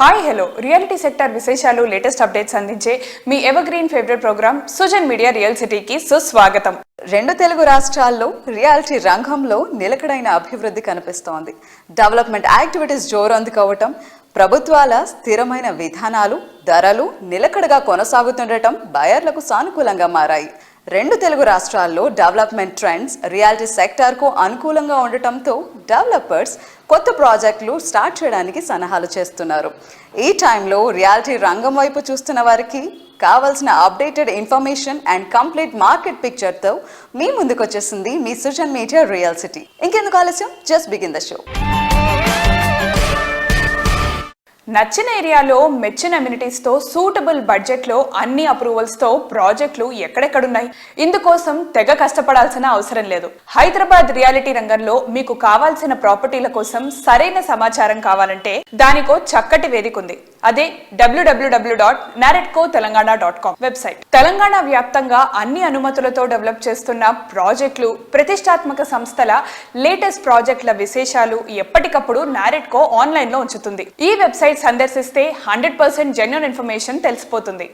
Hi hello reality sector విశేషాలు latest updates అందించే మీ ever green favourite programme Sujan media real సిటీకి సుస్వాగతం. రెండు తెలుగు రాష్ట్రాల్లో రియాలిటీ రంగంలో నిలకడైన అభివృద్ధి కనిపిస్తోంది. డెవలప్మెంట్ యాక్టివిటీస్ జోరందుకోవటం, ప్రభుత్వాల స్థిరమైన విధానాలు, ధరలు నిలకడగా కొనసాగుతుండటం బయర్లకు సానుకూలంగా మారాయి. రెండు తెలుగు రాష్ట్రాల్లో డెవలప్మెంట్ ట్రెండ్స్ రియాలిటీ సెక్టార్కు అనుకూలంగా ఉండటంతో డెవలపర్స్ కొత్త ప్రాజెక్టులు స్టార్ట్ చేయడానికి సన్నాహాలు చేస్తున్నారు. ఈ టైంలో రియాలిటీ రంగం వైపు చూస్తున్న వారికి కావాల్సిన updated information and complete market పిక్చర్తో మీ ముందుకు వచ్చేసింది మీ సుజన్ మీడియా రియల్ సిటీ. ఇంకెందుకు ఆలస్యం, జస్ట్ బిగిన్ ద షో. నచ్చిన ఏరియాలో మెచ్చిన అమ్యూనిటీస్తో సూటబుల్ బడ్జెట్లో అన్ని అప్రూవల్స్తో ప్రాజెక్టులు ఎక్కడెక్కడున్నాయి. ఇందుకోసం తెగ కష్టపడాల్సిన అవసరం లేదు. హైదరాబాద్ రియాలిటీ రంగంలో మీకు కావాల్సిన ప్రాపర్టీల కోసం సరైన సమాచారం కావాలంటే దానికో చక్కటి వేదిక ఉంది. అదే www.naredcotelangaana.com వెబ్సైట్. తెలంగాణ వ్యాప్తంగా అన్ని అనుమతులతో డెవలప్ చేస్తున్న ప్రాజెక్టులు, ప్రతిష్టాత్మక సంస్థల లేటెస్ట్ ప్రాజెక్టుల విశేషాలు ఎప్పటికప్పుడు నారెడ్కో ఆన్లైన్ లో ఉంచుతుంది. ఈ వెబ్సైట్ సందర్శిస్తే 100% జెన్యూన్ ఇన్ఫర్మేషన్ తెలిసిపోతుంది.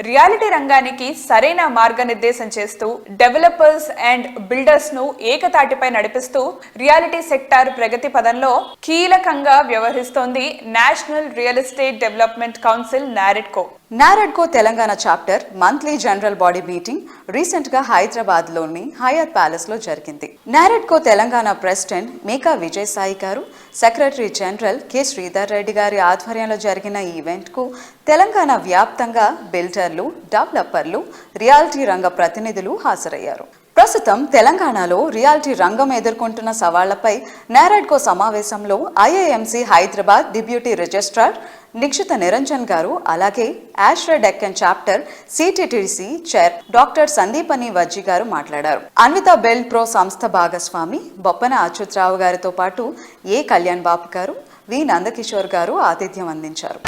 రియాలిటీ రంగానికి సరైన మార్గనిర్దేశం చేస్తూ డెవలపర్స్ అండ్ బిల్డర్స్ ను ఏకతాటిపై నడిపిస్తూ రియాలిటీ సెక్టార్ ప్రగతి పదంలో కీలకంగా వ్యవహరిస్తోంది national real estate development council NAREDCO. NAREDCO Telangana chapter monthly general body meeting recent గా హైదరాబాద్ లోని హయాత్ ప్యాలెస్ లో జరిగింది. నారెడ్కో తెలంగాణ ప్రెసిడెంట్ మేకా విజయసాయి గారు, secretary general K Sridhar Reddy గారి ఆధ్వర్యంలో జరిగిన ఈ ఈవెంట్ కు తెలంగాణ వ్యాప్తంగా బిల్డర్లు, డెవలపర్లు, రియాలిటీ రంగ ప్రతినిధులు హాజరయ్యారు. ప్రస్తుతం తెలంగాణలో రియాలిటీ రంగం ఎదుర్కొంటున్న సవాళ్లపై నారెడ్కో సమావేశంలో IIMC Hyderabad deputy registrar Nikshita Niranjan గారు, అలాగే Ashraya Deccan chapter CTTC chair doctor Sandeepani Vajji గారు మాట్లాడారు. అన్విత బిల్డ్ ప్రో సంస్థ భాగస్వామి బొప్పన అచ్యుతరావు గారితో పాటు ఏ కళ్యాణ్ బాబు గారు, వి నందకిషోర్ గారు ఆతిథ్యం అందించారు.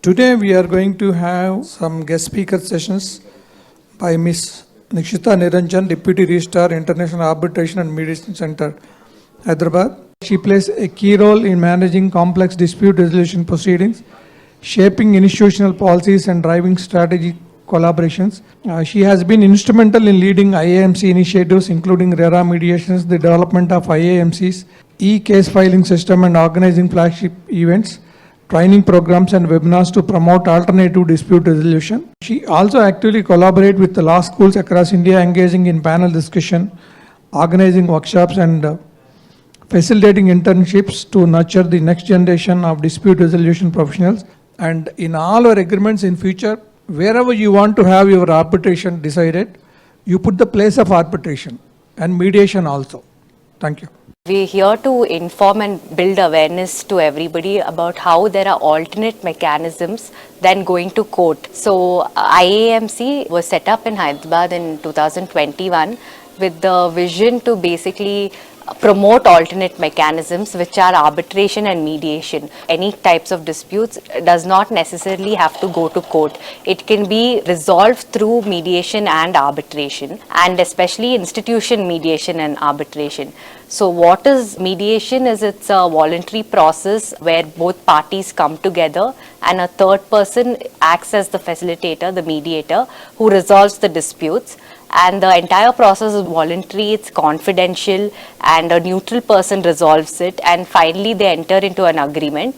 Today we are going to have some guest speaker sessions by Ms. Nikshita Niranjan, Deputy Registrar, International Arbitration and Mediation Center, Hyderabad. She plays a key role in managing complex dispute resolution proceedings, shaping institutional policies and driving strategic collaborations. She has been instrumental in leading IAMC initiatives including RERA mediations, the development of IAMC's e-case filing system and organizing flagship events, training programs and webinars to promote alternative dispute resolution. She also actively collaborates with the law schools across India, engaging in panel discussion, organizing workshops and facilitating internships to nurture the next generation of dispute resolution professionals. And in all our agreements in future, wherever you want to have your arbitration decided, you put the place of arbitration and mediation also. Thank you. We're here to inform and build awareness to everybody about how there are alternate mechanisms than going to court. So IAMC was set up in Hyderabad in 2021 with the vision to basically promote alternate mechanisms which are arbitration and mediation. Any types of disputes does not necessarily have to go to court. It can be resolved through mediation and arbitration, and especially institution mediation and arbitration. So what is mediation? It's a voluntary process where both parties come together and a third person acts as the facilitator, the mediator, who resolves the disputes. And the entire process is voluntary, it's confidential, and a neutral person resolves it, and finally they enter into an agreement,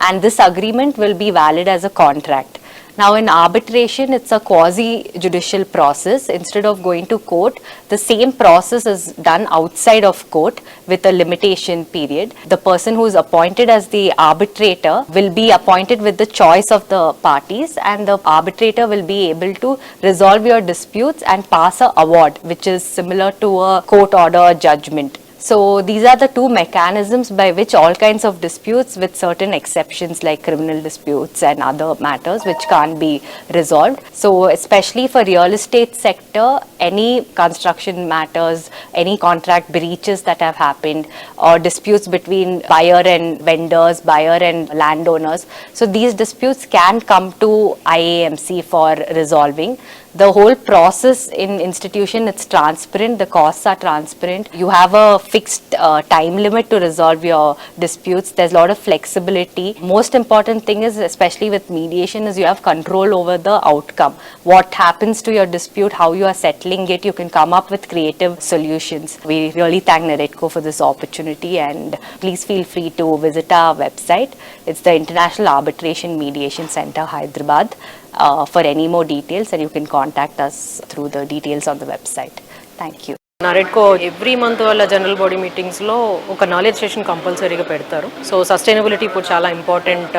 and this agreement will be valid as a contract. Now in arbitration, it's a quasi-judicial process. Instead of going to court, the same process is done outside of court with a limitation period. The person who is appointed as the arbitrator will be appointed with the choice of the parties, and the arbitrator will be able to resolve your disputes and pass a award, which is similar to a court order judgment. So these are the two mechanisms by which all kinds of disputes, with certain exceptions like criminal disputes and other matters which can't be resolved. So especially for real estate sector, any construction matters, any contract breaches that have happened, or disputes between buyer and vendors, buyer and landowners, so these disputes can come to IAMC for resolving. The whole process in institution, it's transparent, the costs are transparent. You have a fixed time limit to resolve your disputes. There's a lot of flexibility. Most important thing is, especially with mediation, is you have control over the outcome. What happens to your dispute, how you are settling it, you can come up with creative solutions. We really thank NAREDCO for this opportunity, and please feel free to visit our website. It's the International Arbitration Mediation Center, Hyderabad. For any more details, and you can contact us through the details on the website. Thank you. NAREDCO every month వాళ్ళ general body మీటింగ్స్లో ఒక knowledge session కంపల్సరీగా పెడతారు. So sustainability ఇప్పుడు చాలా important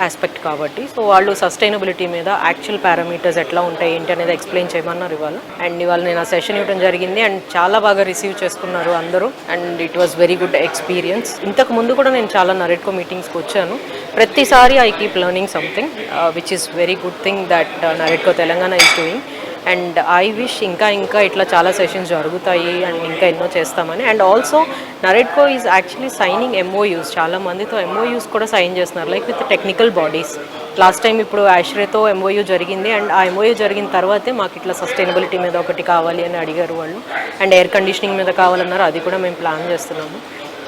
aspect కాబట్టి, so వాళ్ళు sustainability మీద యాక్చువల్ పారామీటర్స్ ఎట్లా ఉంటాయి ఏంటి అనేది ఎక్స్ప్లెయిన్ చేయమన్నారు ఇవాళ. అండ్ ఇవాళ నేను ఆ సెషన్ ఇవ్వడం జరిగింది, అండ్ చాలా బాగా రిసీవ్ చేసుకున్నారు అందరూ, and it was very good experience. ఇంతకు ముందు కూడా నేను చాలా NAREDCO మీటింగ్స్కి వచ్చాను. ప్రతిసారి I keep learning something which is very good thing that NAREDCO Telangana is doing. And I wish ఇంకా ఇట్లా చాలా సెషన్స్ జరుగుతాయి అండ్ ఇంకా ఎన్నో చేస్తామని. And also NAREDCO is actually signing MOUs, చాలా మందితో MOUs కూడా సైన్ చేస్తున్నారు, like with technical bodies. Last time ఇప్పుడు ఆశ్రేతో MOU జరిగింది, అండ్ ఆ MOU జరిగిన తర్వాతే మాకు ఇట్లా సస్టైనబిలిటీ మీద ఒకటి కావాలి అని అడిగారు వాళ్ళు, అండ్ ఎయిర్ కండిషనింగ్ మీద కావాలన్నారు, అది కూడా మేము ప్లాన్ చేస్తున్నాము.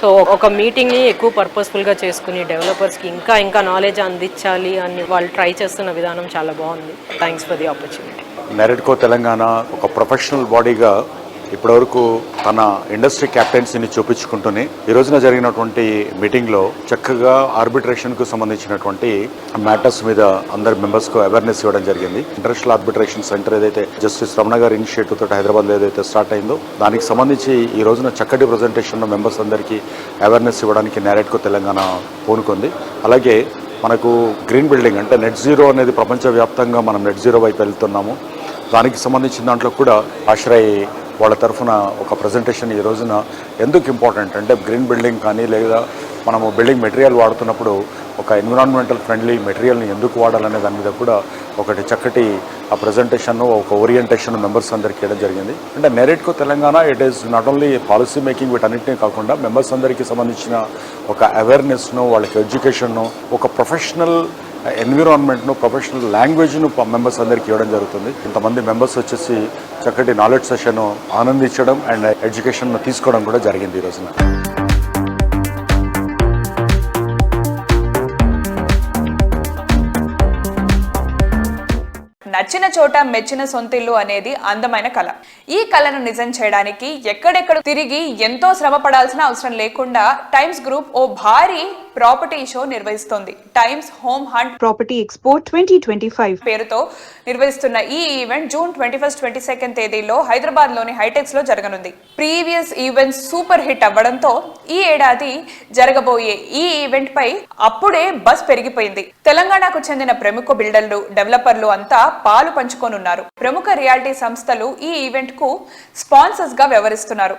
సో ఒక మీటింగ్ని ఎక్కువ పర్పస్ఫుల్గా చేసుకుని డెవలపర్స్కి ఇంకా నాలెడ్జ్ అందించాలి అని వాళ్ళు ట్రై చేస్తున్న విధానం చాలా బాగుంది. Thanks for the opportunity. NAREDCO Telangana ఒక ప్రొఫెషనల్ బాడీగా ఇప్పటివరకు తన ఇండస్ట్రీ క్యాప్టెన్సీని చూపించుకుంటూనే ఈ రోజున జరిగినటువంటి మీటింగ్లో చక్కగా ఆర్బిట్రేషన్కు సంబంధించినటువంటి మ్యాటర్స్ మీద అందరి మెంబర్స్కు అవేర్నెస్ ఇవ్వడం జరిగింది. ఇంటర్నేషనల్ ఆర్బిట్రేషన్ సెంటర్ ఏదైతే జస్టిస్ రమణ గారి ఇనిషియేటివ్ తోటి హైదరాబాద్లో ఏదైతే స్టార్ట్ అయిందో దానికి సంబంధించి ఈ రోజున చక్కటి ప్రజెంటేషన్ మెంబర్స్ అందరికీ అవేర్నెస్ ఇవ్వడానికి NAREDCO తెలంగాణ పూనుకుంది. అలాగే మనకు గ్రీన్ బిల్డింగ్ అంటే నెట్ జీరో అనేది ప్రపంచవ్యాప్తంగా మనం నెట్ జీరో వైపు వెళ్తున్నాము. దానికి సంబంధించిన దాంట్లో కూడా ఆశ్రయ్ వాళ్ళ తరఫున ఒక ప్రజెంటేషన్ ఈ రోజున ఎందుకు ఇంపార్టెంట్ అంటే గ్రీన్ బిల్డింగ్ కానీ లేదా మనము బిల్డింగ్ మెటీరియల్ వాడుతున్నప్పుడు ఒక ఎన్విరాన్మెంటల్ ఫ్రెండ్లీ మెటీరియల్ని ఎందుకు వాడాలనే దాని మీద కూడా ఒకటి చక్కటి ఆ ప్రజెంటేషన్ ఒక ఓరియంటేషన్ మెంబర్స్ అందరికీ ఇవ్వడం జరిగింది. అంటే NAREDCO Telangana it is not only policy making వీటన్నిటినీ కాకుండా మెంబర్స్ అందరికీ సంబంధించిన ఒక అవేర్నెస్ను, వాళ్ళకి ఎడ్యుకేషన్ను, ఒక ప్రొఫెషనల్ ఎన్విరాన్మెంట్ను, ప్రొఫెషనల్ లాంగ్వేజ్ను మెంబర్స్ అందరికీ ఇవ్వడం జరుగుతుంది. ఇంతమంది మెంబర్స్ వచ్చేసి చక్కటి నాలెడ్జ్ సెషన్ ఆనందించడం అండ్ ఎడ్యుకేషన్ తీసుకోవడం కూడా జరిగింది ఈ రోజున. నచ్చిన చోట మెచ్చిన సొంతిల్లు అనేది అందమైన కళ. ఈ కళను నిజం చేయడానికి ఎక్కడెక్కడ తిరిగి ఎంతో శ్రమ పడాల్సిన అవసరం లేకుండా టైమ్స్ గ్రూప్ ఓ భారీ ప్రాపర్టీ షో నిర్వహిస్తోంది. Times home hunt property expo 2025 పేరుతో నిర్వహిస్తున్న ఈ ఈవెంట్ జూన్ 21, 22 తేదీల్లో హైదరాబాద్ లోని హైటెక్స్ లో జరగనుంది. ప్రీవియస్ ఈవెంట్స్ సూపర్ హిట్ అవ్వడంతో ఈ ఏడాది జరగబోయే ఈ ఈవెంట్ పై అప్పుడే బస్ పెరిగిపోయింది. తెలంగాణకు చెందిన ప్రముఖ బిల్డర్లు, డెవలపర్లు అంతా పాలు పంచుకోనున్నారు. ప్రముఖ రియాలిటీ సంస్థలు ఈ ఈవెంట్ కు స్పాన్సర్స్ గా వ్యవహరిస్తున్నారు.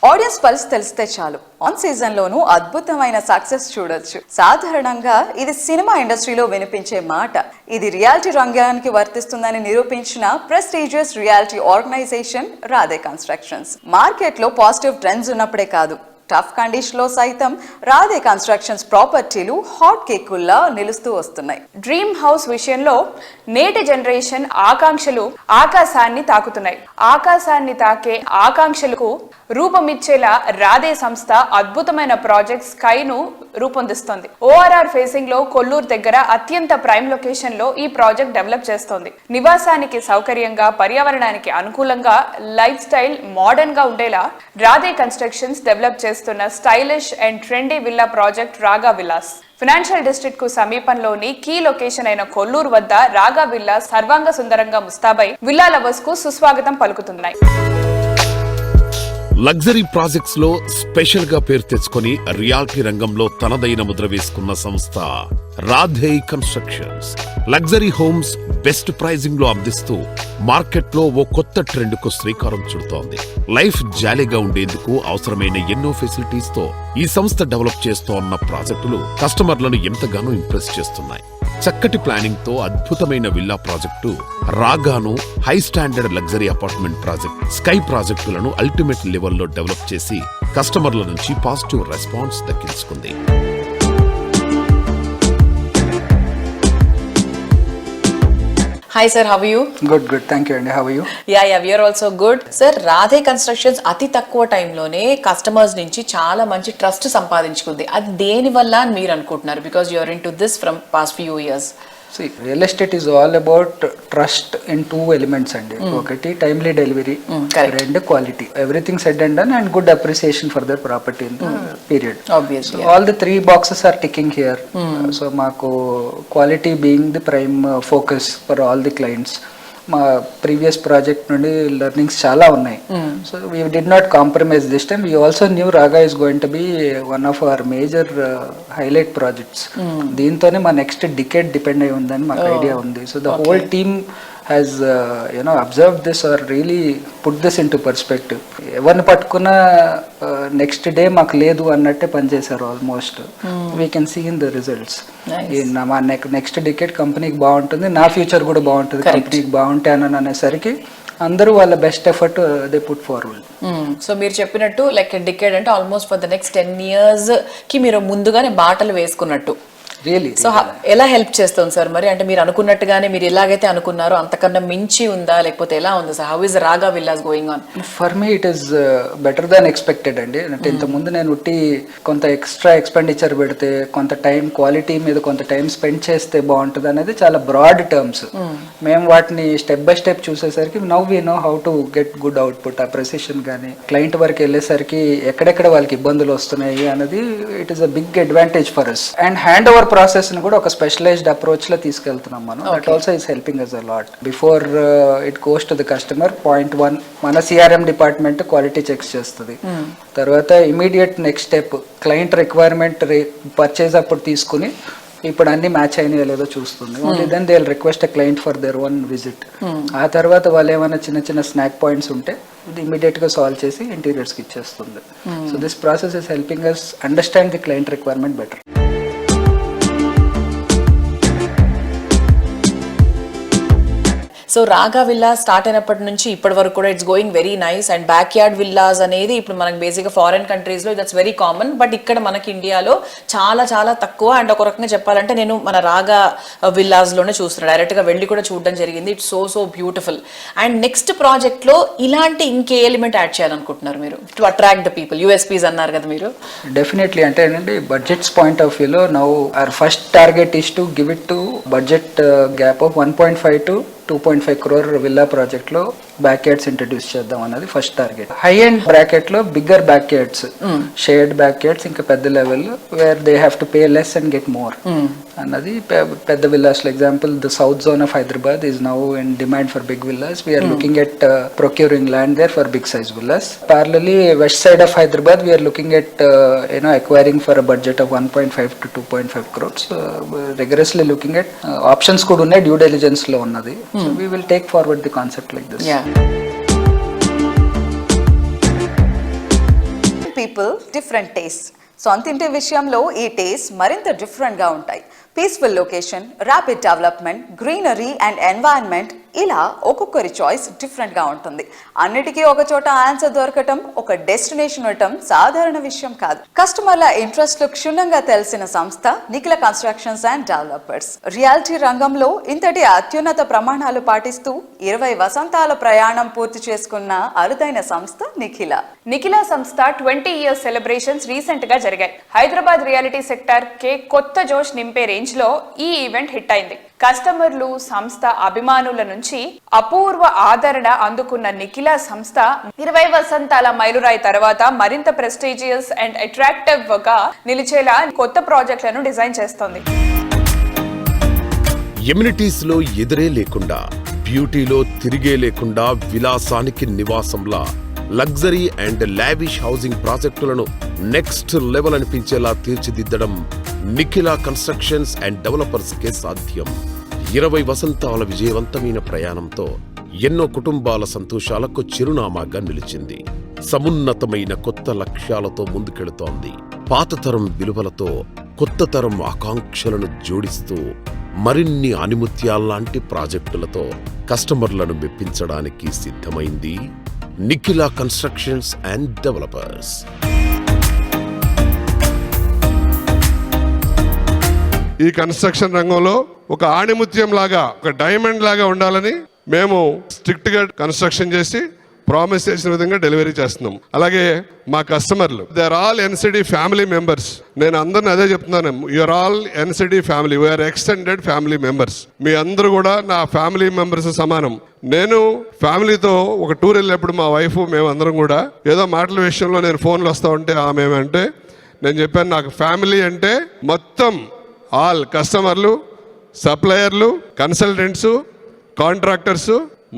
ఆడియన్స్ పల్స్ తెలిస్తే చాలు ఆన్ సీజన్ లోనూ అద్భుతమైన సక్సెస్ చూడొచ్చు. సాధారణంగా ఇది సినిమా ఇండస్ట్రీలో వినిపించే మాట. ఇది రియాలిటీ రంగానికి వర్తిస్తుందని నిరూపించిన prestigious reality organisation Radhe constructions. Market లో పాజిటివ్ ట్రెండ్స్ ఉన్నప్పుడే కాదు, టఫ్ కండిషన్ లో సైతం రాధే కన్స్ట్రక్షన్స్ ప్రాపర్టీలు హాట్ కేకుల్లా నిలుస్తూ వస్తున్నాయి. డ్రీమ్ హౌస్ విషయంలో నేటి జనరేషన్ ఆకాంక్షలు ఆకాశాన్ని తాకుతున్నాయి. ఆకాశాన్ని తాకే ఆకాంక్షలకు రూపమిచ్చేలా రాధే సంస్థ అద్భుతమైన ప్రాజెక్ట్ స్కైను రూపొందిస్తోంది. ORR ఫేసింగ్ లో కొల్లూరు దగ్గర అత్యంత ప్రైమ్ లొకేషన్ లో ఈ ప్రాజెక్ట్ డెవలప్ చేస్తోంది. నివాసానికి సౌకర్యంగా, పర్యావరణానికి అనుకూలంగా, లైఫ్ స్టైల్ మోడర్న్ గా ఉండేలా రాధే కన్స్ట్రక్షన్స్ డెవలప్ చేస్తున్న stylish and trendy villa project రాగా విలాస్. ఫైనాన్షియల్ డిస్ట్రిక్ట్ కు సమీపంలోని కీ లొకేషన్ అయిన కొల్లూరు వద్ద రాగా విల్లా సర్వాంగ సుందరంగా ముస్తాబై విల్లా లవర్స్ కు సుస్వాగతం పలుకుతున్నాయి. లగ్జరీ ప్రాజెక్ట్స్ లో స్పెషల్ గా పేరు తెచ్చుకొని రియాలిటీ రంగంలో తనదైన ముద్ర వేసుకున్న సంస్థ Radhe constructions. Luxury homes best pricing లో అందిస్తూ మార్కెట్ లో ఓ కొత్త ట్రెండ్ కు శ్రీకారం చుడుతోంది. లైఫ్ జాలీగా ఉండేందుకు అవసరమైన ఎన్నో ఫెసిలిటీస్ తో ఈ సంస్థ డెవలప్ చేస్తోన్న ప్రాజెక్టులు కస్టమర్లను ఎంతగానో ఇంప్రెస్ చేస్తున్నాయి. చక్కటి ప్లానింగ్ తో అద్భుతమైన విల్లా ప్రాజెక్టు రాగాను high standard luxury apartment project sky ప్రాజెక్టులను అల్టిమేట్ లెవెల్లో డెవలప్ చేసి కస్టమర్ల నుంచి పాజిటివ్ రెస్పాన్స్ దక్కించుకుంది. Hi sir, how are you? Good. Thank you. And how are you? Yeah, we are also good. Sir, Radhe constructions అతి తక్కువ టైంలోనే కస్టమర్స్ నుంచి చాలా మంచి ట్రస్ట్ సంపాదించుకుంది. అది దేని వల్ల అని మీరు అనుకుంటున్నారు? Because you are into this from past few years. See, real estate is all about trust in two elements అండి. ఒకటి timely delivery, రెండు quality. Everything said and done and good appreciation for their property in the period. Obviously. So all the three boxes are ticking here. So మాకు quality being the prime focus for all the clients. మా previous project నుండి learnings చాలా ఉన్నాయి. So we did not compromise this time. We also new Raaga is going to be one of our major highlight projects. దీంతోనే మా next decade depend అయి ఉందని మాకు idea ఉంది. So the whole team has observed this or really put this into perspective. ఎవరిని పట్టుకున్న next day మాకు లేదు అన్నట్టే పనిచేశారు almost. We can see in the results. మా నెక్స్ట్ డికేట్ కంపెనీకి బాగుంటుంది, నా ఫ్యూచర్ కూడా బాగుంటుంది, కంపెనీకి బాగుంటానని అనేసరికి అందరూ వాళ్ళ best effort they put forward. So మీరు చెప్పినట్టు లైక్ డికేడ్ అంటే almost for the next 10 years కి మీరు ముందుగానే బాటలు వేసుకున్నట్టు. రియలీ సో ఎలా హెల్ప్ చేస్తుంది సార్ మరి? అంటే మీరు అనుకున్నట్టుగానే మీరు ఎలాగైతే అనుకున్నారో అంతకన్నా మించి ఉందా లేకపోతే ఎలా ఉంది సార్? హౌ ఇస్ రాగా villas going on? For me it is better than expected అండి. అంటే ఇంతకుముందు నేను ఉట్టి కొంత ఎక్స్ట్రా ఎక్స్పెండిచర్ పెడితే, కొంత టైం క్వాలిటీ మీద కొంత టైం స్పెండ్ చేస్తే బాగుంటుంది అనేది చాలా బ్రాడ్ టర్మ్స్. మేము వాటిని స్టెప్ బై స్టెప్ చూసేసరికి now we know how to get good output. Appreciation కానీ క్లయింట్ వరకు వెళ్ళేసరికి ఎక్కడెక్కడ వాళ్ళకి ఇబ్బందులు వస్తున్నాయి అనేది it is a big advantage for us. And hand over process ని కూడా ఒక స్పెషలైజ్డ్ అప్రోచ్ లో తీసుకెళ్తున్నాం మనం. That also is helping us a lot. Before it goes to the customer, point 1 మన సిఆర్ఎం డిపార్ట్మెంట్ క్వాలిటీ చెక్స్ చేస్తుంది. తర్వాత immediate next step client requirement purchase అప్పుడు తీసుకుని ఇప్పుడు అన్ని మ్యాచ్ అయినాయో లేదో చూస్తుంది. Only then they will request a client for their own visit. ఆ తర్వాత వాళ్ళు ఏమైనా చిన్న చిన్న స్నాక్ పాయింట్స్ ఉంటే ఇది ఇమీడియట్ గా సాల్వ్ చేసి ఇంటీరియర్స్ కి ఇచ్చేస్తుంది. So this process is helping us understand the client requirement better. So Raga villa start అయినప్పటి నుంచి ఇప్పటి వరకు కూడా it's going very nice. And backyard villas అనేది ఇప్పుడు మనకి బేసిక్గా ఫారెన్ కంట్రీస్లో దట్స్ వెరీ కామన్. బట్ ఇక్కడ మనకి ఇండియాలో చాలా చాలా తక్కువ. అండ్ ఒక రకంగా చెప్పాలంటే నేను మన రాగా విల్లాస్లోనే చూస్తున్నాను, డైరెక్ట్గా వెళ్ళి కూడా చూడడం జరిగింది. It's so beautiful. And next ప్రాజెక్ట్లో ఇలాంటి ఇంకే ఎలిమెంట్ యాడ్ చేయాలనుకుంటున్నారు మీరు to attract the people? USPs అన్నారు కదా మీరు. డెఫినెట్లీ. అంటే ఏంటంటే బడ్జెట్స్ పాయింట్ ఆఫ్ వ్యూలో now our first target is to give it to budget gap of 1.5 to 2.5 crore villa project లో బ్యాక్ యార్డ్స్ ఇంట్రడ్యూస్ చేద్దాం అన్నది first target. High end bracket లో bigger back yards, shared back yards, ఇంకా పెద్ద level where they have to pay less and get more అన్నది పెద్ద villas. Example the south zone of Hyderabad is now in demand for big villas. We're looking at procuring land there for big size villas. Parallelly, west side of Hyderabad, we are looking at acquiring for a budget of 1.5 to 2.5 crores. Rigorously looking at options could unna due diligence lo unnadi. So we will take forward the concept like this. Yeah. People, different tastes. సొంతింటి విషయంలో ఈ taste మరింత డిఫరెంట్గా ఉంటాయి. Peaceful location, rapid development, greenery and environment, ఇలా ఒక్కొక్కరి choice డిఫరెంట్గా ఉంటుంది. అన్నిటికీ ఒక చోట ఆన్సర్ దొరకటం, ఒక డెస్టినేషన్ ఉండటం సాధారణ విషయం కాదు. కస్టమర్ల ఇంట్రెస్ట్లు క్షుణ్ణంగా తెలిసిన సంస్థ Nikhila constructions and developers. Reality రంగంలో ఇంతటి అత్యున్నత ప్రమాణాలు పాటిస్తూ 20 వసంతాల ప్రయాణం పూర్తి చేసుకున్న అరుదైన సంస్థ నిఖిల. నిఖిలా సంస్థ 20 ఇయర్స్ సెలబ్రేషన్స్ రీసెంట్ గా జరిగాయి. హైదరాబాద్ రియాలిటీ సెక్టర్ కే కొత్త జోష్ నింపే రేంజ్ లో ఈ ఈవెంట్ హిట్ అయింది. కస్టమర్లు, సంస్థ అభిమానుల నుంచి అపూర్వ ఆదరణ అందుకున్న నిఖిలా సంస్థ 20 వసంతాల మైలురాయి తర్వాత మరింత ప్రెస్టీజియస్ అండ్ అట్రాక్టివ్ గా నిలిచేలా కొత్త ప్రాజెక్టులను డిజైన్ చేస్తోంది. ఎమ్యూనిటీస్ లో ఎదురే లేకుండా, బ్యూటీలో తిరిగే లేకుండా, విలాసానికి నివాసంలా లగ్జరీ అండ్ లావిష్ హౌసింగ్ ప్రాజెక్టులను నెక్స్ట్ లెవెల్ అనిపించేలా తీర్చిదిద్దడం నిఖిలా కన్స్ట్రక్షన్స్ అండ్ డెవలపర్స్ కే సాధ్యం. 20 వసంతాల విజయవంతమైన ప్రయాణంతో ఎన్నో కుటుంబాల సంతోషాలకు చిరునామాగా నిలిచింది. సమున్నతమైన కొత్త లక్ష్యాలతో ముందుకెళుతోంది. పాతతరం విలువలతో కొత్త తరం ఆకాంక్షలను జోడిస్తూ మరిన్ని ఆనిముత్యాల్లాంటి ప్రాజెక్టులతో కస్టమర్లను మెప్పించడానికి సిద్ధమైంది నిఖిలా కన్స్ట్రక్షన్స్ అండ్ డెవలపర్స్. ఈ కన్స్ట్రక్షన్ రంగంలో ఒక ఆణిముత్యం లాగా, ఒక డైమండ్ లాగా ఉండాలని మేము స్ట్రిక్ట్ గా కన్స్ట్రక్షన్ చేసి ప్రామిస్ చేసిన విధంగా డెలివరీ చేస్తున్నాం. అలాగే మా కస్టమర్లు, they are all NCD family members. నేను అందరిని అదే చెప్తున్నాను, you are all NCD family, we are extended family members. మీ అందరూ కూడా నా ఫ్యామిలీ మెంబర్స్ సమానం. నేను ఫ్యామిలీతో ఒక టూర్ వెళ్ళినప్పుడు మా వైఫ్ మేమందరం కూడా ఏదో మాటల విషయంలో నేను ఫోన్లు వస్తూ ఉంటే ఆమె అంటే నేను చెప్పాను, నాకు ఫ్యామిలీ అంటే మొత్తం ఆల్ కస్టమర్లు, సప్లయర్లు, కన్సల్టెంట్స్, కాంట్రాక్టర్స్,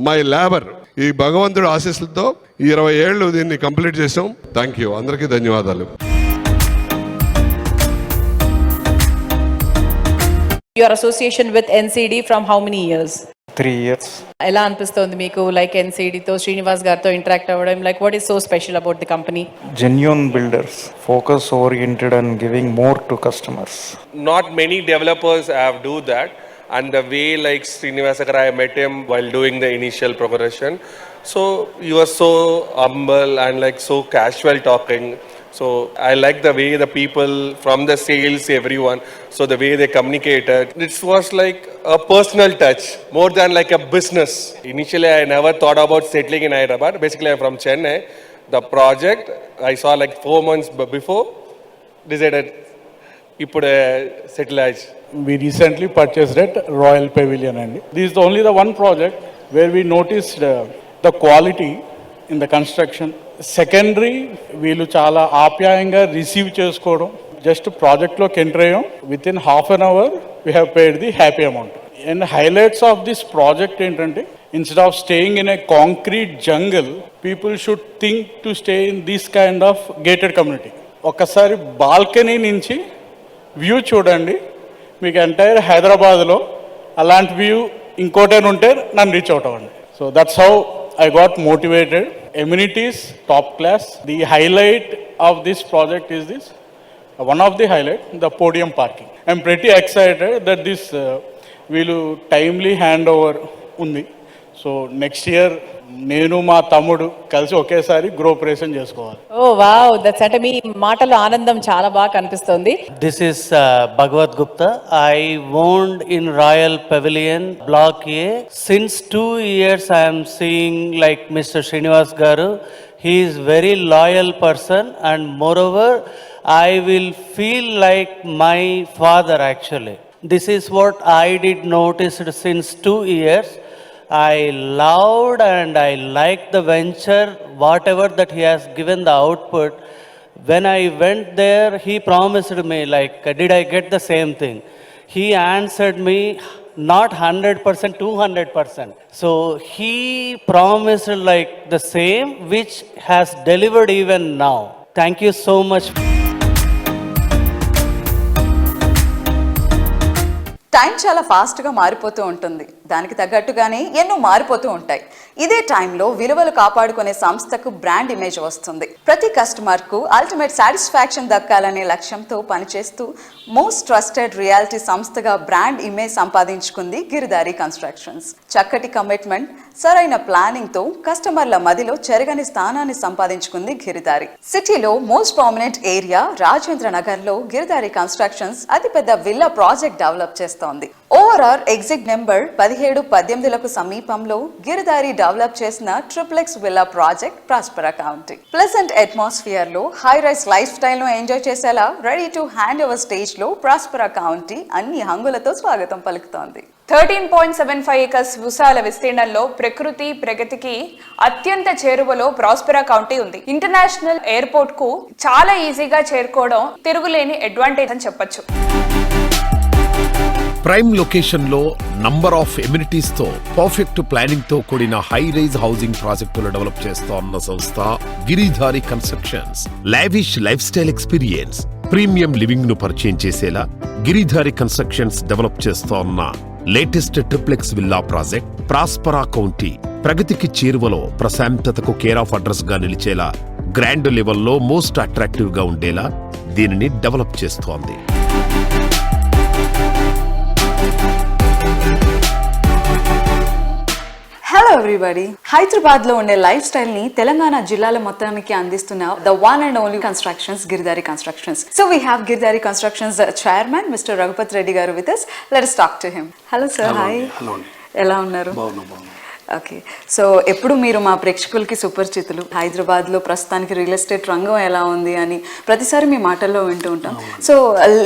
మై లేబర్. ఈ భగవంతుడు ఆశీస్సులతో 20 ఏళ్ళు దీన్ని కంప్లీట్ చేసాం. థ్యాంక్ యూ, అందరికీ ధన్యవాదాలు. Your association with NCD from how many years? 3 years. ఎలా అనిపిస్తుంది మీకు లైక్ NCD తో శ్రీనివాస్ గారితో ఇంటరాక్ట్ అవ్వడం? Like what is so special about the company? Genuine builders, focus oriented and giving more to customers. Not many developers have do that. And the way like Srinivasa Garu, I met him while doing the initial progression. So he was so humble and like so casual talking. So I like the way the people from the sales, everyone, so the way they communicated. It was like a personal touch more than like a business. Initially I never thought about settling in Hyderabad. Basically I'm from Chennai. The project I saw like 4 months before, decided ipude settle aj. We recently purchased at Royal Pavilion, and this is only the one project where we noticed the quality in the construction. Secondary, వీళ్ళు చాలా ఆప్యాయంగా receive చేసుకోవడం. Just ప్రాజెక్ట్లోకి enter అయ్యాం, within half an hour we have paid the happy amount. And highlights of this project ఏంటంటే, instead of staying in a concrete jungle, people should think to stay in this kind of gated community. ఒక్కసారి balcony నుంచి view చూడండి, మీకు entire హైదరాబాద్లో అలాంటి view ఇంకోటైనా ఉంటే నన్ను రీచ్ అవుట్ అవ్వండి. So that's how I got motivated. Amenities, top class. The highlight of this project is this. One of the highlight, the podium parking. I'm pretty excited that this will timely handover undi. So next year, నేను మా తమ్ముడు కలిసి ఒకేసారి గృహప్రవేశం చేసుకోవాలి. ఓ wow, that's అంటే మీ మాటలో ఆనందం చాలా బాగా కనిపిస్తుంది. This is Bhagwat Gupta. I owned in Royal Pavilion Block A. Since 2 years I am seeing like Mr. Srinivas Garu. He is very loyal person, and moreover I will feel like my father actually. This is what I did notice since 2 years. I loved and I liked the venture, whatever that he has given the output. When I went there, he promised me like, did I get the same thing? He answered me, not 100%, 200%. So he promised like the same, which has delivered even now. Thank you so much. Time చాలా ఫాస్ట్గా మారిపోతూ ఉంటుంది. దానికి తగ్గట్టుగానే ఎన్నో మారిపోతూ ఉంటాయి. ఇదే టైంలో విలువలు కాపాడుకునే సంస్థకు బ్రాండ్ ఇమేజ్ వస్తుంది. ప్రతి కస్టమర్కు అల్టిమేట్ సాటిస్ఫాక్షన్ దక్కాలనే లక్ష్యంతో పనిచేస్తూ మోస్ట్ ట్రస్టెడ్ రియాలిటీ సంస్థగా బ్రాండ్ ఇమేజ్ సంపాదించుకుంది గిరిదారి కన్స్ట్రక్షన్స్. చక్కటి కమిట్మెంట్, సరైన ప్లానింగ్ తో కస్టమర్ల మదిలో చెరగని స్థానాన్ని సంపాదించుకుంది గిరిదారి. సిటీలో most prominent area Rajendra Nagar లో గిరిదారి కన్స్ట్రక్షన్స్ అతిపెద్ద విల్లా ప్రాజెక్ట్ డెవలప్ చేస్తోంది. ఓఆర్ఆర్ ఎగ్జిట్ నెంబర్ 17-18లకు సమీపంలో గిరిదారి డెవలప్ చేసిన triplex villa project ప్రాస్పరా county. Pleasant atmosphere లో హై రైస్ లైఫ్ స్టైల్ ను ఎంజాయ్ చేసేలా ready to hand over stage లో ప్రాస్పరా కౌంటీ అన్ని హంగులతో స్వాగతం పలుకుతోంది. 13.75 ఏకర్స్ విశాల విస్తీర్ణంలో ప్రకృతి ప్రగతికి అత్యంత చేరువలో ప్రాస్పెరా కౌంటీ ఉంది. ఇంటర్నేషనల్ ఎయిర్పోర్ట్ కు చాలా ఈజీగా చేరుకోవడం తిరుగులేని అడ్వాంటేజ్ అని చెప్పొచ్చు. ప్రైమ్ లొకేషన్ లో నంబర్ ఆఫ్ ఎమ్యూనిటీస్ తో పర్ఫెక్ట్ ప్లానింగ్ తో కూడిన హై రైజ్ హౌసింగ్ ప్రాజెక్టులు డెవలప్ చేస్తోన్న సంస్థ Giridhari constructions. Lavish life style experience, premium living ను పరిచయం చేసేలా గిరిధారి కన్స్ట్రక్షన్స్ డెవలప్ చేస్తోన్న latest triplex villa project ప్రాస్పరా county ప్రగతికి చేరువలో ప్రశాంతతకు కేర్ ఆఫ్ అడ్రస్ గా నిలిచేలా గ్రాండ్ లెవెల్లో మోస్ట్ అట్రాక్టివ్ గా ఉండేలా దీనిని డెవలప్ చేస్తోంది. Hello everybody. హైదరాబాద్ లో ఉండే లైఫ్ స్టైల్ ని తెలంగాణ జిల్లాల మొత్తానికి అందిస్తున్న the one and only constructions, Giridhari constructions. So we have Giridhari constructions chairman mister Raghupathi Reddy గారు with us. Let us talk to him. Hello sir. Hi. ఎలా ఉన్నారు? ఓకే. సో ఎప్పుడు మీరు మా ప్రేక్షకులకి సుపరిచితులు. హైదరాబాద్లో ప్రస్తుతానికి రియల్ ఎస్టేట్ రంగం ఎలా ఉంది అని ప్రతిసారి మీ మాటల్లో వింటూ ఉంటాం. సో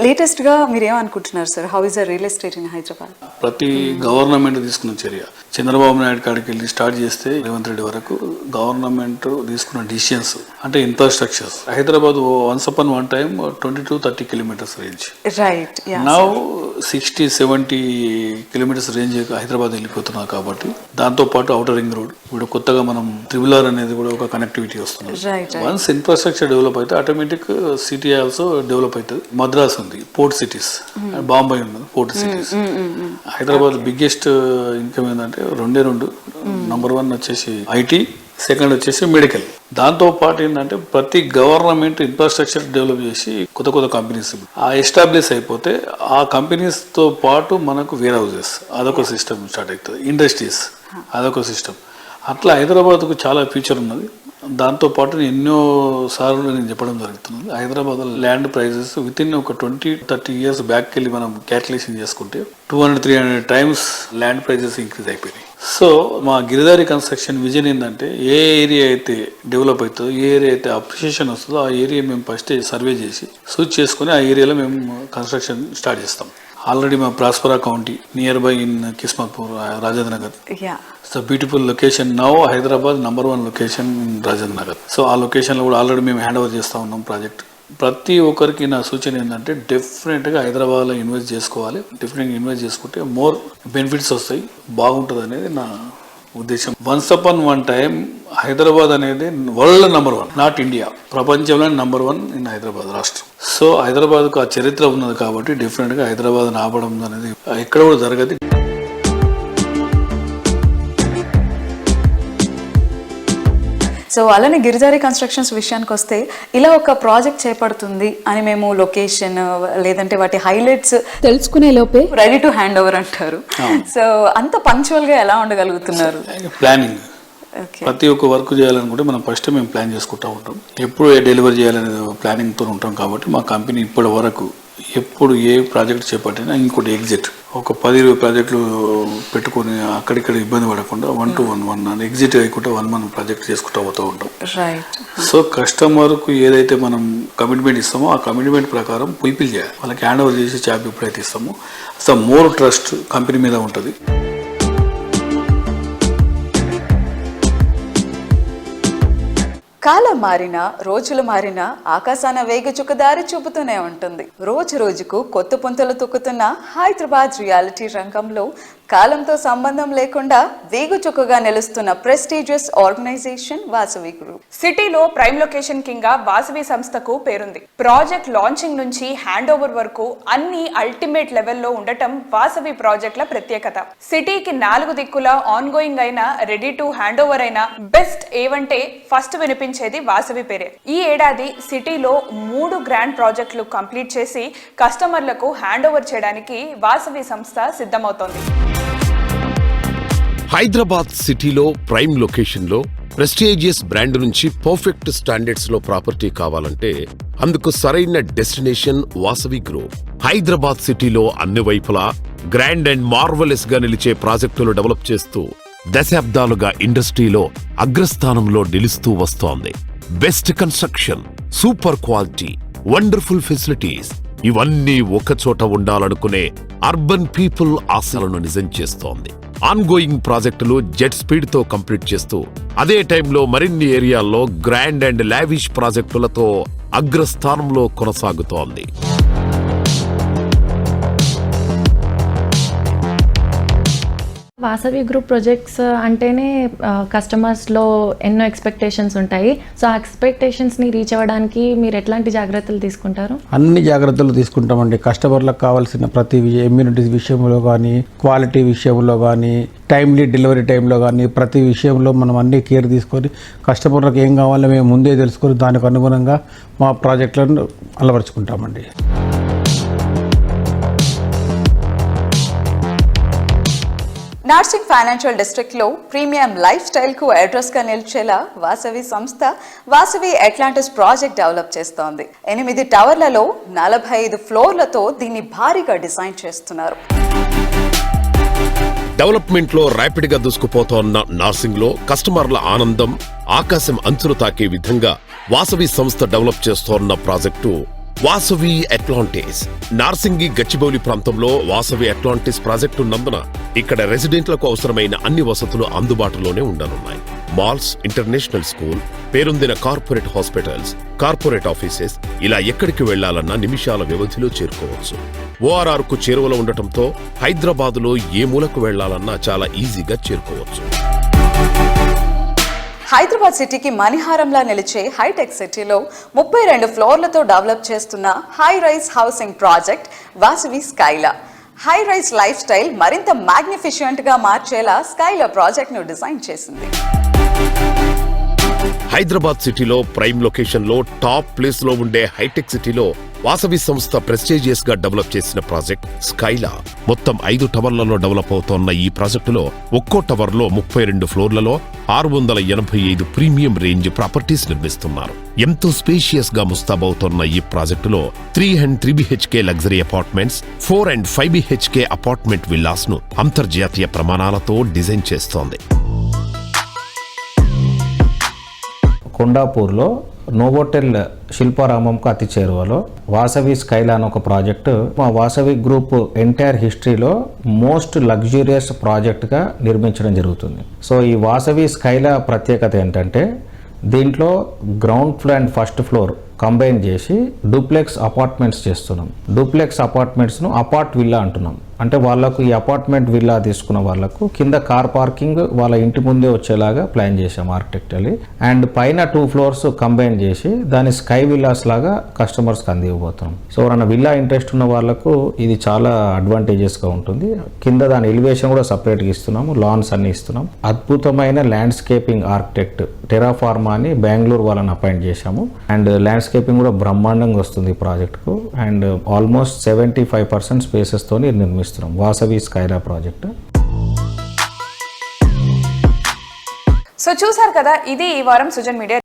లేటెస్ట్గా మీరు ఏమనుకుంటున్నారు sir? How is the real estate in Hyderabad? ప్రతి గవర్నమెంట్ తీసుకున్న చర్య, చంద్రబాబు నాయుడు కాడికి వెళ్ళి స్టార్ట్ చేస్తే రేవంత్ రెడ్డి వరకు గవర్నమెంట్ తీసుకున్న డిసిషన్స్ అంటే infrastructure. Hyderabad once upon one time 22-30 kilometres range, right. Now 60-70 kilometres range Hyderabad వెళ్ళిపోతున్నారు. కాబట్టి దాంతో పాటు అవుటర్ రింగ్ రోడ్, ఇప్పుడు కొత్తగా మనం త్రిబుల్ అనేది కూడా ఒక కనెక్టివిటీ వస్తుంది. వన్స్ ఇన్ఫ్రాస్ట్రక్చర్ డెవలప్ అయితే ఆటోమేటిక్ సిటీ ఆల్సో డెవలప్ అవుతుంది. మద్రాస్ ఉంది, పోర్ట్ సిటీస్, బాంబే ఉన్నది, port cities. Hyderabad biggest income ఏంటంటే రెండే రెండు. నంబర్ 1 వచ్చేసి ఐటీ, సెకండ్ వచ్చేసి మెడికల్. దాంతో పాటు ఏంటంటే ప్రతి గవర్నమెంట్ ఇన్ఫ్రాస్ట్రక్చర్ డెవలప్ చేసి కొత్త కొత్త కంపెనీస్ ఎస్టాబ్లిష్ అయిపోతే ఆ కంపెనీస్ తో పాటు మనకు వేర్ హౌసెస్ అదొక సిస్టమ్ స్టార్ట్ అవుతుంది, ఇండస్ట్రీస్ అదొక సిస్టమ్. అట్లా హైదరాబాద్కు చాలా ఫ్యూచర్ ఉన్నది. దాంతో పాటు ఎన్నో సార్లు నేను చెప్పడం జరుగుతుంది, Hyderabad land prices within ఒక 20-30 ఇయర్స్ బ్యాక్ వెళ్ళి మనం క్యాల్కులేషన్ చేసుకుంటే 200-300 టైమ్స్ ల్యాండ్ ప్రైజెస్ ఇంక్రీజ్ అయిపోయినాయి. సో మా గిరిధారి కన్స్ట్రక్షన్ విజన్ ఏంటంటే ఏ ఏరియా అయితే డెవలప్ అవుతుందో, ఏ ఏరియా అయితే అప్రిషియేషన్ వస్తుందో ఆ ఏరియా మేము ఫస్ట్ సర్వే చేసి సూచ్ చేసుకుని ఆ ఏరియాలో మేము కన్స్ట్రక్షన్ స్టార్ట్ చేస్తాం. ఆల్రెడీ మా ప్రాస్పరా county near by in Kismatpur, Rajendra Nagar. It's a beautiful location now. Hyderabad number 1 location in Rajendra Nagar. So ఆ లొకేషన్లో కూడా ఆల్రెడీ మేము హ్యాండ్ ఓవర్ చేస్తూ ఉన్నాం ప్రాజెక్ట్. ప్రతి ఒక్కరికి నా సూచన ఏంటంటే డెఫినెట్గా హైదరాబాద్లో ఇన్వెస్ట్ చేసుకోవాలి. డెఫినెట్గా ఇన్వెస్ట్ చేసుకుంటే మోర్ బెనిఫిట్స్ వస్తాయి, బాగుంటుంది అనేది నా ఉద్దేశం. Once upon one time Hyderabad అనేది వరల్డ్ నెంబర్ 1, నాట్ ఇండియా, ప్రపంచంలో నెంబర్ 1 ఇన్ హైదరాబాద్ రాష్ట్రం. సో హైదరాబాద్కు ఆ చరిత్ర ఉన్నది కాబట్టి డెఫినెట్గా హైదరాబాద్ ఆపడం అనేది ఎక్కడ కూడా జరగదు. సో అలానే గిరిధారి కన్స్ట్రక్షన్స్ విషయానికి వస్తే ఇలా ఒక ప్రాజెక్ట్ చేపడుతుంది అని మేము లొకేషన్ లేదంటే వాటి హైలైట్స్ తెలుసుకునే లోపే రెడీ టు హ్యాండ్ ఓవర్ అంటారు. సో అంత పంక్చువల్ గా ఎలా ఉండగలుగుతున్నారు? ప్లానింగ్, ప్రతి ఒక్క వర్క్ చేయాలనుకుంటే మనం ఫస్ట్ మేము ప్లాన్ చేసుకుంటూ ఉంటాం. ఎప్పుడు డెలివరీ చేయాలనే ప్లానింగ్తో ఉంటాం. కాబట్టి మా కంపెనీ ఇప్పటి వరకు ఎప్పుడు ఏ ప్రాజెక్ట్ చేపట్టినా ఇంకోటి ఎగ్జిట్ ఒక 10-20 ప్రాజెక్టులు పెట్టుకొని అక్కడిక్కడ ఇబ్బంది పడకుండా 1 to 1 ఎగ్జిట్ అయ్యకుండా 1 month ప్రాజెక్ట్ చేసుకుంటూ పోతూ ఉంటాం. సో కస్టమర్కు ఏదైతే మనం కమిట్మెంట్ ఇస్తామో ఆ కమిట్మెంట్ ప్రకారం ఫుల్ఫిల్ చేయాలి. వాళ్ళకి హ్యాండ్ ఓవర్ చేసి జాబ్ ఎప్పుడైతే ఇస్తామో సో మోర్ ట్రస్ట్ కంపెనీ మీద ఉంటుంది. కాలం మారినా, రోజులు మారినా ఆకాశాన వేగచుక్క దారి చూపుతూనే ఉంటుంది. రోజు రోజుకు కొత్త పుంతలు తొక్కుతున్న హైదరాబాద్ రియాలిటీ రంగంలో కాలంతో సంబంధం లేకుండా వేగుచుక్కగా నిలుస్తున్న ప్రెస్టీజియస్ ఆర్గనైజేషన్ వాసవి గ్రూప్. సిటీలో ప్రైమ్ లొకేషన్ కింగ్ గా వాసవి సంస్థకు పేరుంది. ప్రాజెక్ట్ లాంచింగ్ నుంచి హ్యాండ్ ఓవర్ వరకు అన్ని అల్టిమేట్ లెవెల్లో ఉండటం వాసవి ప్రాజెక్టుల ప్రత్యేకత. సిటీకి 4 దిక్కుల ఆన్ గోయింగ్ అయినా, రెడీ టు హ్యాండ్ ఓవర్ అయినా బెస్ట్ ఏవంటే ఫస్ట్ వినిపించేది వాసవి పేరే. ఈ ఏడాది సిటీలో 3 గ్రాండ్ ప్రాజెక్టులు కంప్లీట్ చేసి కస్టమర్లకు హ్యాండ్ ఓవర్ చేయడానికి వాసవి సంస్థ సిద్ధమవుతోంది. హైదరాబాద్ సిటీలో ప్రైమ్ లొకేషన్ లో ప్రెస్టీజియస్ బ్రాండ్ నుంచి పర్ఫెక్ట్ స్టాండర్డ్స్ లో ప్రాపర్టీ కావాలంటే అందుకు సరైన డెస్టినేషన్ వాసవి గ్రూప్. హైదరాబాద్ సిటీలో అన్ని వైపులా గ్రాండ్ అండ్ మార్వలెస్ గా నిలిచే ప్రాజెక్టులు డెవలప్ చేస్తూ దశాబ్దాలుగా ఇండస్ట్రీలో అగ్రస్థానంలో నిలుస్తూ వస్తోంది. Best construction, super quality, wonderful facilities ఇవన్నీ ఒకచోట ఉండాలనుకునే అర్బన్ పీపుల్ ఆశలను నిజం చేస్తోంది. ఆన్గోయింగ్ ప్రాజెక్టులు జెట్ స్పీడ్ తో కంప్లీట్ చేస్తూ అదే టైంలో మరిన్ని ఏరియాల్లో గ్రాండ్ అండ్ లావిష్ ప్రాజెక్టులతో అగ్రస్థానంలో కొనసాగుతోంది. వాసవి గ్రూప్ ప్రాజెక్ట్స్ అంటేనే కస్టమర్స్లో ఎన్నో ఎక్స్పెక్టేషన్స్ ఉంటాయి. సో ఆ ఎక్స్పెక్టేషన్స్ని రీచ్ అవ్వడానికి మీరు ఎట్లాంటి జాగ్రత్తలు తీసుకుంటారు? అన్ని జాగ్రత్తలు తీసుకుంటామండి. కస్టమర్లకు కావాల్సిన ప్రతి ఇమ్యూనిటీస్ విషయంలో కానీ, క్వాలిటీ విషయంలో కానీ, టైమ్లీ డెలివరీ టైంలో కానీ ప్రతి విషయంలో మనం అన్ని కేర్ తీసుకొని కస్టమర్లకు ఏం కావాలో మేము ముందే తెలుసుకొని దానికి అనుగుణంగా మా ప్రాజెక్టులను అలవరుచుకుంటామండి. నార్సింగ్ ఫైనాన్షియల్ డిస్ట్రిక్ట్లో ప్రీమియం లైఫ్ స్టైల్కు అడ్రస్గా నిలిచేలా వాసవి సంస్థ వాసవి అట్లాంటిస్ ప్రాజెక్ట్ డెవలప్ చేస్తోంది. 8 టవర్లలో 45 ఫ్లోర్లతో దీన్ని భారీగా డిజైన్ చేస్తున్నారు. డెవలప్మెంట్ లో ర్యాపిడ్ గా దూసుకుపోతోన్న నార్సింగ్ లో కస్టమర్ల ఆనందం ఆకాశం అంచులు తాకే విధంగా వాసవి సంస్థ డెవలప్ చేస్తోన్న ప్రాజెక్టు వాసవి అట్లాంటిస్. నార్సింగి గచ్చిబౌలి ప్రాంతంలో వాసవి అట్లాంటిస్ ప్రాజెక్టు ఉన్నందున ఇక్కడ రెసిడెంట్లకు అవసరమైన అన్ని వసతులు అందుబాటులోనే ఉండనున్నాయి. మాల్స్, ఇంటర్నేషనల్ స్కూల్, పేరొందిన కార్పొరేట్ హాస్పిటల్స్, కార్పొరేట్ ఆఫీసెస్ ఇలా ఎక్కడికి వెళ్లాలన్నా నిమిషాల వ్యవధిలో చేరుకోవచ్చు. ORR కు చేరువలో ఉండటంతో హైదరాబాదులో ఏ మూలకు వెళ్లాలన్నా చాలా ఈజీగా చేరుకోవచ్చు. హైదరాబాద్ సిటీకి మణిహారంలా నిలిచే హైటెక్ సిటీలో 32 ఫ్లోర్లతో డెవలప్ చేస్తున్న high rise housing project Vasavi Skyla. High rise lifestyle మరింత మ్యాగ్నిఫిషియంట్ గా మార్చేలా స్కైలా ప్రాజెక్ట్ ను డిజైన్ చేసింది. హైదరాబాద్ సిటీలో ప్రైమ్ లొకేషన్ లో టాప్ ప్లేస్ లో ఉండే హైటెక్ సిటీలో వాసవి సంస్థ ప్రెస్టీజియస్ గా డెవలప్ చేసిన ప్రాజెక్ట్ స్కైలా. మొత్తం 5 టవర్లలో డెవలప్ అవుతోన్న ఈ ప్రాజెక్టులో ఒక్కో టవర్ లో 32 ఫ్లోర్లలో 685 ప్రీమియం రేంజ్ ప్రాపర్టీస్ నిర్మిస్తున్నారు. ఎంతో స్పేషియస్ గా ముస్తాబవుతోన్న ఈ ప్రాజెక్టులో 3 and 3 BHK luxury apartments, 4 and 5 BHK apartment villas ను అంతర్జాతీయ ప్రమాణాలతో డిజైన్ చేస్తోంది. కొండాపూర్లో నోవోటెల్ శిల్పారామంకు అతి చేరువలో వాసవి స్కైలా అని ఒక ప్రాజెక్టు మా వాసవి గ్రూప్ ఎంటైర్ హిస్టరీలో మోస్ట్ లగ్జూరియస్ ప్రాజెక్ట్గా నిర్మించడం జరుగుతుంది. సో ఈ వాసవి స్కైలా ప్రత్యేకత ఏంటంటే దీంట్లో ground floor and first floor combine చేసి డూప్లెక్స్ అపార్ట్మెంట్స్ చేస్తున్నాం. డూప్లెక్స్ అపార్ట్మెంట్స్ను అపార్ట్ విల్లా అంటున్నాం. అంటే వాళ్ళకు ఈ అపార్ట్మెంట్ విల్లా తీసుకున్న వాళ్ళకు కింద కార్ పార్కింగ్ వాళ్ళ ఇంటి ముందే వచ్చేలాగా ప్లాన్ చేసాం ఆర్కిటెక్చర్లీ. అండ్ పైన 2 ఫ్లోర్స్ కంబైన్ చేసి దాని స్కై విల్లాస్ లాగా కస్టమర్స్కి అందివ్వబోతున్నాం. సో ఎవరైనా విల్లా ఇంట్రెస్ట్ ఉన్న వాళ్ళకు ఇది చాలా అడ్వాంటేజెస్గా ఉంటుంది. కింద దాని ఎలివేషన్ కూడా సపరేట్గా ఇస్తున్నాము, లాన్స్ అన్ని ఇస్తున్నాం. అద్భుతమైన ల్యాండ్స్కేపింగ్ ఆర్కిటెక్ట్ టెరాఫార్మా అని బెంగళూరు వాళ్ళని అపాయింట్ చేశాము. అండ్ ల్యాండ్స్కేపింగ్ కూడా బ్రహ్మాండంగా వస్తుంది ఈ ప్రాజెక్టుకు. అండ్ ఆల్మోస్ట్ 75% స్పేసెస్తో నిర్మిస్తున్నాం వాసవి స్కైలా ప్రాజెక్ట్. సో చూసారు కదా, ఇది ఈ వారం సుజన్ మీడియా